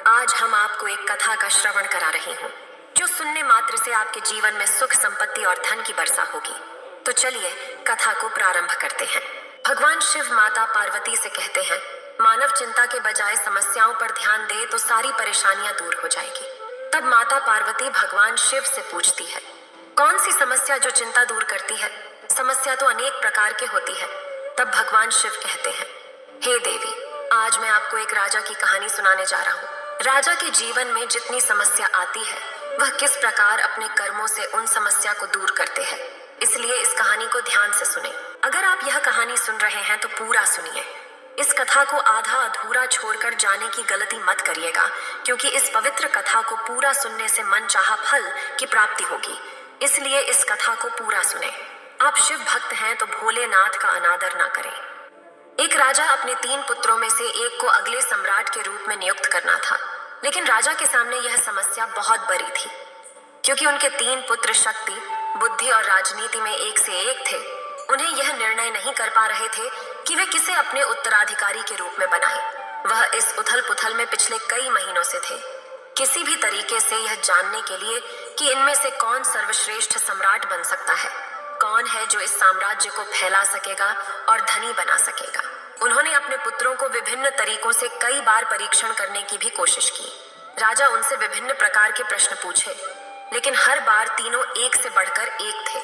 आज हम आपको एक कथा का श्रवण करा रही हूँ जो सुनने मात्र से आपके जीवन में सुख, संपत्ति और धन की वर्षा होगी। तो चलिए कथा को प्रारंभ करते हैं। भगवान शिव माता पार्वती से कहते हैं, मानव चिंता के बजाय समस्याओं पर ध्यान दे तो सारी परेशानियां दूर हो जाएगी। तब माता पार्वती भगवान शिव से पूछती है, कौन सी समस्या जो चिंता दूर करती है? समस्या तो अनेक प्रकार की होती है। तब भगवान शिव कहते हैं, हे देवी, आज मैं आपको एक राजा की कहानी सुनाने जा रहा हूँ। राजा के जीवन में जितनी समस्या आती है वह किस प्रकार अपने कर्मों से उन समस्या को दूर करते हैं। इसलिए इस कहानी को ध्यान से सुने। अगर आप यह कहानी सुन रहे हैं तो पूरा सुनिए। इस कथा को आधा अधूरा छोड़कर जाने की गलती मत करिएगा, क्योंकि इस पवित्र कथा को पूरा सुनने से मनचाहा फल की प्राप्ति होगी। इसलिए इस कथा को पूरा सुने। आप शिव भक्त हैं तो भोलेनाथ का अनादर ना करें। एक राजा अपने 3 पुत्रों में से एक को अगले सम्राट के रूप में नियुक्त करना था, लेकिन राजा के सामने यह समस्या बहुत बड़ी थी, क्योंकि उनके 3 पुत्र शक्ति, बुद्धि और राजनीति में एक से एक थे। उन्हें यह निर्णय नहीं कर पा रहे थे कि वे किसे अपने उत्तराधिकारी के रूप में बनाएं। वह इस उथल पुथल में पिछले कई महीनों से थे, किसी भी तरीके से यह जानने के लिए कि इनमें से कौन सर्वश्रेष्ठ सम्राट बन सकता है, कौन है जो इस साम्राज्य को फैला सकेगा और धनी बना सकेगा। उन्होंने अपने पुत्रों को विभिन्न तरीकों से कई बार परीक्षण करने की भी कोशिश की। राजा उनसे विभिन्न प्रकार के प्रश्न पूछे, लेकिन हर बार तीनों एक से बढ़कर एक थे।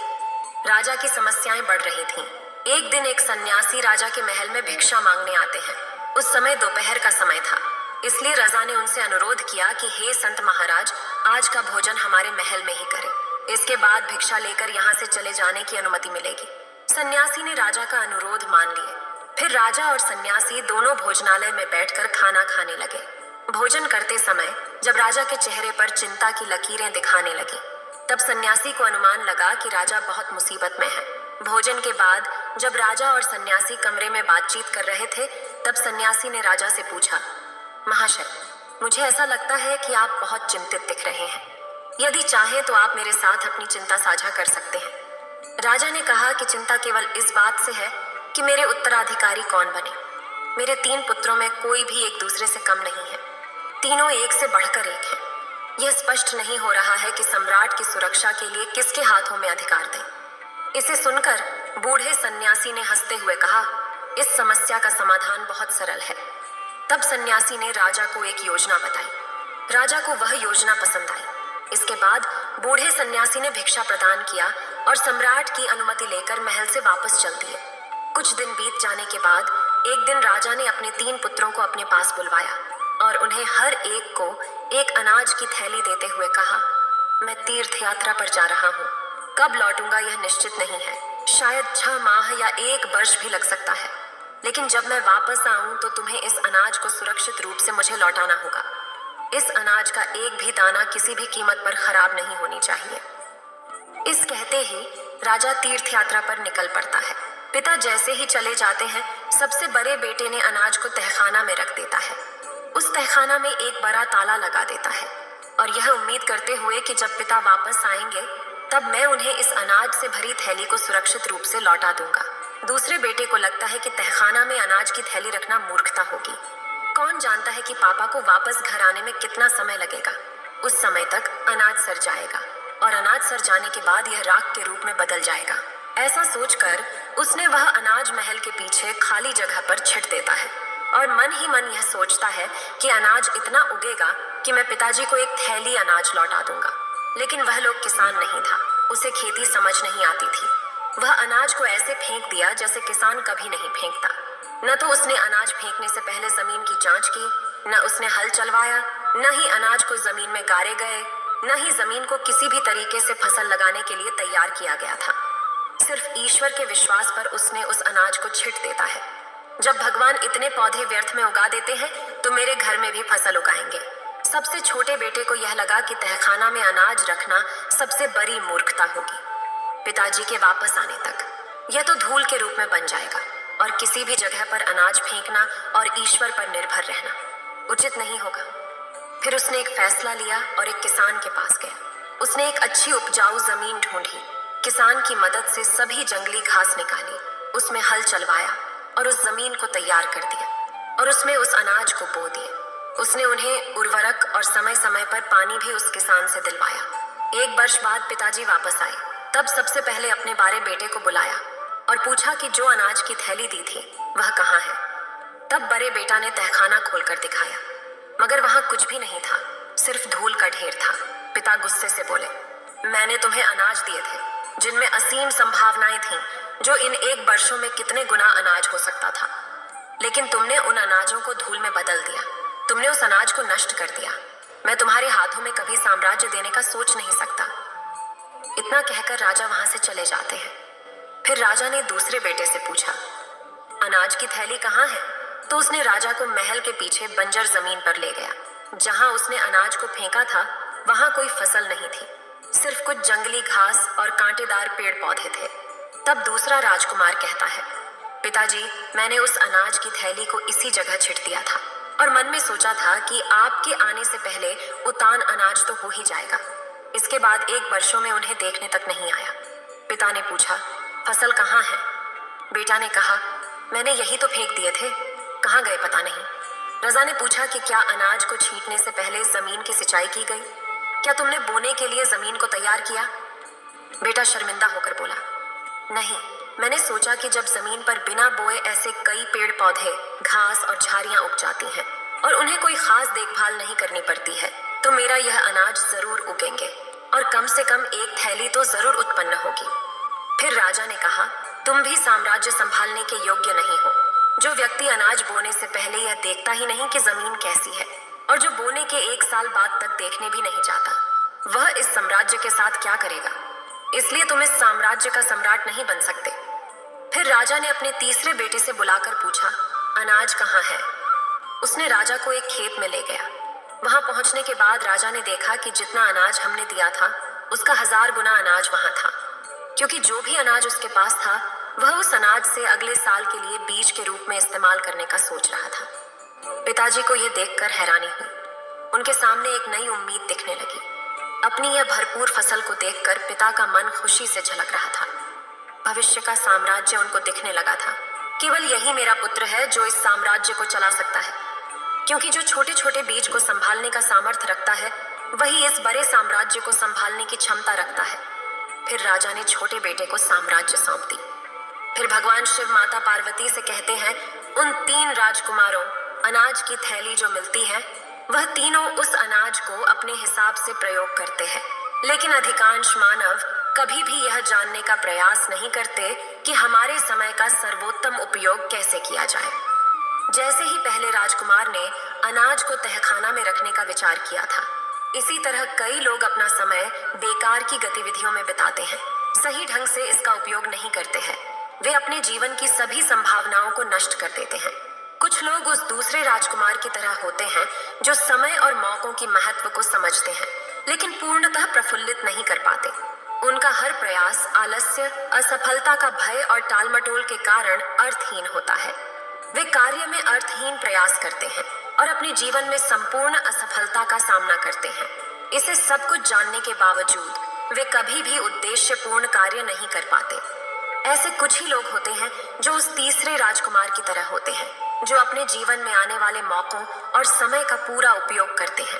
राजा की समस्याएं बढ़ रही थीं। एक दिन एक सन्यासी राजा के महल में भिक्षा मांगने आते हैं। उस समय दोपहर का समय था, इसलिए राजा ने उनसे अनुरोध किया कि हे संत महाराज, आज का भोजन हमारे महल में ही करें। इसके बाद भिक्षा लेकर यहाँ से चले जाने की अनुमति मिलेगी। सन्यासी ने राजा का अनुरोध मान लिया। फिर राजा और सन्यासी दोनों भोजनालय में बैठकर खाना खाने लगे। भोजन करते समय जब राजा के चेहरे पर चिंता की लकीरें दिखाने लगी, तब सन्यासी को अनुमान लगा कि राजा बहुत मुसीबत में है। भोजन के बाद जब राजा और सन्यासी कमरे में बातचीत कर रहे थे, तब सन्यासी ने राजा से पूछा, महाशय, मुझे ऐसा लगता है कि आप बहुत चिंतित दिख रहे हैं। यदि चाहें तो आप मेरे साथ अपनी चिंता साझा कर सकते हैं। राजा ने कहा कि चिंता केवल इस बात से है कि मेरे उत्तराधिकारी कौन बने। मेरे 3 पुत्रों में कोई भी एक दूसरे से कम नहीं है। तीनों एक से बढ़कर एक हैं। यह स्पष्ट नहीं हो रहा है कि सम्राट की सुरक्षा के लिए किसके हाथों में अधिकार दें। इसे सुनकर बूढ़े सन्यासी ने हंसते हुए कहा, इस समस्या का समाधान बहुत सरल है। तब सन्यासी ने राजा को एक योजना बताई। राजा को वह योजना पसंद आई। इसके बाद बूढ़े सन्यासी ने भिक्षा प्रदान किया और सम्राट की अनुमति लेकर महल से वापस चल दिए। कुछ दिन बीत जाने के बाद एक दिन राजा ने अपने 3 पुत्रों को अपने पास बुलवाया और उन्हें हर एक को एक अनाज की थैली देते हुए कहा, मैं तीर्थ यात्रा पर जा रहा हूँ। कब लौटूंगा यह निश्चित नहीं है। शायद 6 माह या 1 वर्ष भी लग सकता है, लेकिन जब मैं वापस आऊं तो तुम्हें इस अनाज को सुरक्षित रूप से मुझे लौटाना होगा। इस अनाज का एक भी दाना किसी भी कीमत पर खराब नहीं होनी चाहिए। इस कहते ही राजा तीर्थ यात्रा पर निकल पड़ता है। पिता जैसे ही चले जाते हैं, सबसे बड़े बेटे ने अनाज को तहखाना में रख देता है। उस तहखाना में एक बड़ा ताला लगा देता है और यह उम्मीद करते हुए कि जब पिता वापस आएंगे तब मैं उन्हें इस अनाज से भरी थैली को सुरक्षित रूप से लौटा दूंगा। दूसरे बेटे को लगता है कि तहखाना में अनाज की थैली रखना मूर्खता होगी। कौन जानता है कि पापा को वापस घर आने में कितना समय लगेगा। उस समय तक अनाज सड़ जाएगा और अनाज सड़ जाने के बाद यह राख के रूप में बदल जाएगा। ऐसा सोचकर उसने वह अनाज महल के पीछे खाली जगह पर छिट देता है और मन ही मन यह सोचता है कि अनाज इतना उगेगा कि मैं पिताजी को एक थैली अनाज लौटा दूंगा। लेकिन वह लोग किसान नहीं था, उसे खेती समझ नहीं आती थी। वह अनाज को ऐसे फेंक दिया जैसे किसान कभी नहीं फेंकता। न तो उसने अनाज फेंकने से पहले जमीन की जांच की, न उसने हल चलवाया, न ही अनाज को जमीन में गाड़े गए, न ही जमीन को किसी भी तरीके से फसल लगाने के लिए तैयार किया गया था। सिर्फ ईश्वर के विश्वास पर उसने उस अनाज को छिट देता है। जब भगवान इतने पौधे व्यर्थ में उगा देते हैं तो मेरे घर में भी फसल उगाएंगे। सबसे छोटे बेटे को यह लगा कि तहखाना में अनाज रखना सबसे बड़ी मूर्खता होगी। पिताजी के वापस आने तक यह तो धूल के रूप में बन जाएगा और किसी भी जगह पर अनाज फेंकना और ईश्वर पर निर्भर रहना उचित नहीं होगा। फिर उसने एक फैसला लिया और एक किसान के पास गया। उसने एक अच्छी उपजाऊ जमीन ढूंढी, किसान की मदद से सभी जंगली घास निकाली, उसमें हल चलवाया और उस जमीन को तैयार कर दिया और उसमें उस अनाज को बो दिया। उसने उन्हें उर्वरक और समय समय पर पानी भी उस किसान से दिलवाया। 1 वर्ष बाद पिताजी वापस आए। तब सबसे पहले अपने बारे बेटे को बुलाया और पूछा कि जो अनाज की थैली दी थी वह कहाँ है। तब बड़े बेटा ने तहखाना खोलकर दिखाया, मगर वहां कुछ भी नहीं था, सिर्फ धूल का ढेर था। पिता गुस्से से बोले, मैंने तुम्हें अनाज दिए थे जिनमें असीम संभावनाएं थीं, जो इन 1 वर्षों में कितने गुना अनाज हो सकता था, लेकिन तुमने उन अनाजों को धूल में बदल दिया। तुमने उस अनाज को नष्ट कर दिया। मैं तुम्हारे हाथों में कभी साम्राज्य देने का सोच नहीं सकता। इतना कहकर राजा वहां से चले जाते हैं। फिर राजा ने दूसरे बेटे से पूछा, अनाज की थैली कहाँ है? तो उसने राजा को महल के पीछे बंजर जमीन पर ले गया। जहां उसने अनाज को फेंका था वहां कोई फसल नहीं थी, सिर्फ कुछ जंगली घास और कांटेदार पेड़ पौधे थे। तब दूसरा राजकुमार कहता है, पिताजी, मैंने उस अनाज की थैली को इसी जगह छिट दिया था और मन में सोचा था कि आपके आने से पहले उतान अनाज तो हो ही जाएगा। इसके बाद 1 वर्षों में उन्हें देखने तक नहीं आया। पिता ने पूछा, फसल कहाँ है? बेटा ने कहा, मैंने यही तो फेंक दिए थे, कहाँ गए पता नहीं। रजा ने पूछा कि क्या अनाज को छींटने से पहले जमीन की सिंचाई की गई? क्या तुमने बोने के लिए जमीन को तैयार किया? बेटा शर्मिंदा होकर बोला, नहीं, मैंने सोचा कि जब जमीन पर बिना बोए ऐसे कई पेड़ पौधे, घास और झाड़ियां उग जाती हैं और उन्हें कोई खास देखभाल नहीं करनी पड़ती है, तो मेरा यह अनाज जरूर उगेंगे और कम से कम 1 थैली तो जरूर उत्पन्न होगी। फिर राजा ने कहा, तुम भी साम्राज्य संभालने के योग्य नहीं हो। जो व्यक्ति अनाज बोने से पहले यह देखता ही नहीं कि जमीन कैसी है और जो बोने के 1 साल बाद तक देखने भी नहीं जाता, वह इस साम्राज्य के साथ क्या करेगा? इसलिए तुम इस साम्राज्य का सम्राट नहीं बन सकते। फिर राजा ने अपने तीसरे बेटे से बुलाकर पूछा, अनाज कहाँ है? उसने राजा को एक खेत में ले गया। वहां पहुंचने के बाद राजा ने देखा कि जितना अनाज हमने दिया था उसका 1000 गुना अनाज वहां था, क्योंकि जो भी अनाज उसके पास था वह उस अनाज से अगले साल के लिए बीज के रूप में इस्तेमाल करने का सोच रहा था। पिताजी को यह देखकर हैरानी हुई। उनके सामने एक नई उम्मीद दिखने लगी। अपनी यह भरपूर फसल को देखकर पिता का मन खुशी से झलक रहा था। भविष्य का साम्राज्य उनको दिखने लगा था। केवल यही मेरा पुत्र है जो इस साम्राज्य को चला सकता है, क्योंकि जो छोटे छोटे बीज को संभालने का सामर्थ्य रखता है वही इस बड़े साम्राज्य को संभालने की क्षमता रखता है। फिर राजा ने छोटे बेटे को साम्राज्य सौंप दी। फिर भगवान शिव माता पार्वती से कहते हैं, उन 3 राजकुमारों, अनाज की थैली जो मिलती है वह तीनों उस अनाज को अपने हिसाब से प्रयोग करते हैं, लेकिन अधिकांश मानव कभी भी यह जानने का प्रयास नहीं करते कि हमारे समय का सर्वोत्तम उपयोग कैसे किया जाए। जैसे ही पहले राजकुमार ने अनाज को तहखाना में रखने का विचार किया था, इसी तरह कई लोग अपना समय बेकार की गतिविधियों में बिताते हैं, सही ढंग से इसका उपयोग नहीं करते हैं। वे अपने जीवन की सभी संभावनाओं को नष्ट कर देते हैं। कुछ लोग उस दूसरे राजकुमार की तरह होते हैं जो समय और मौकों की महत्व को समझते हैं, लेकिन पूर्णतः प्रफुल्लित नहीं कर पाते। उनका हर प्रयास आलस्य, असफलता का भय और टालमटोल के कारण अर्थहीन होता है। वे कार्य में अर्थहीन प्रयास करते हैं और अपने जीवन में संपूर्ण असफलता का सामना करते हैं। इसे सब कुछ जानने के बावजूद वे कभी भी उद्देश्यपूर्ण कार्य नहीं कर पाते। ऐसे कुछ ही लोग होते हैं जो उस तीसरे राजकुमार की तरह होते हैं, जो अपने जीवन में आने वाले मौकों और समय का पूरा उपयोग करते हैं।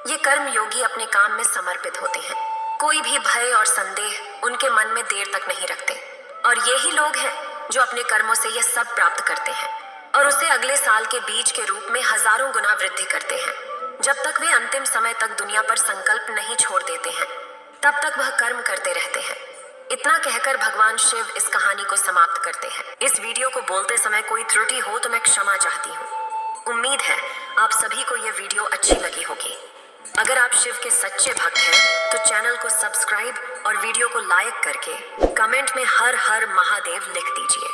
ये कर्म योगी अपने काम में समर्पित होते हैं। कोई भी भय और संदेह उनके मन में देर तक नहीं रखते, और यही लोग हैं जो अपने कर्मों से यह सब प्राप्त करते हैं और उसे अगले साल के बीज के रूप में हजारों गुना वृद्धि करते हैं। जब तक वे अंतिम समय तक दुनिया पर संकल्प नहीं छोड़ देते हैं, तब तक वह कर्म करते रहते हैं। इतना कहकर भगवान शिव इस कहानी को समाप्त करते हैं। इस वीडियो को बोलते समय कोई त्रुटि हो तो मैं क्षमा चाहती हूँ। उम्मीद है आप सभी को यह वीडियो अच्छी लगी होगी। अगर आप शिव के सच्चे भक्त हैं तो चैनल को सब्सक्राइब और वीडियो को लाइक करके कमेंट में हर हर महादेव लिख दीजिए।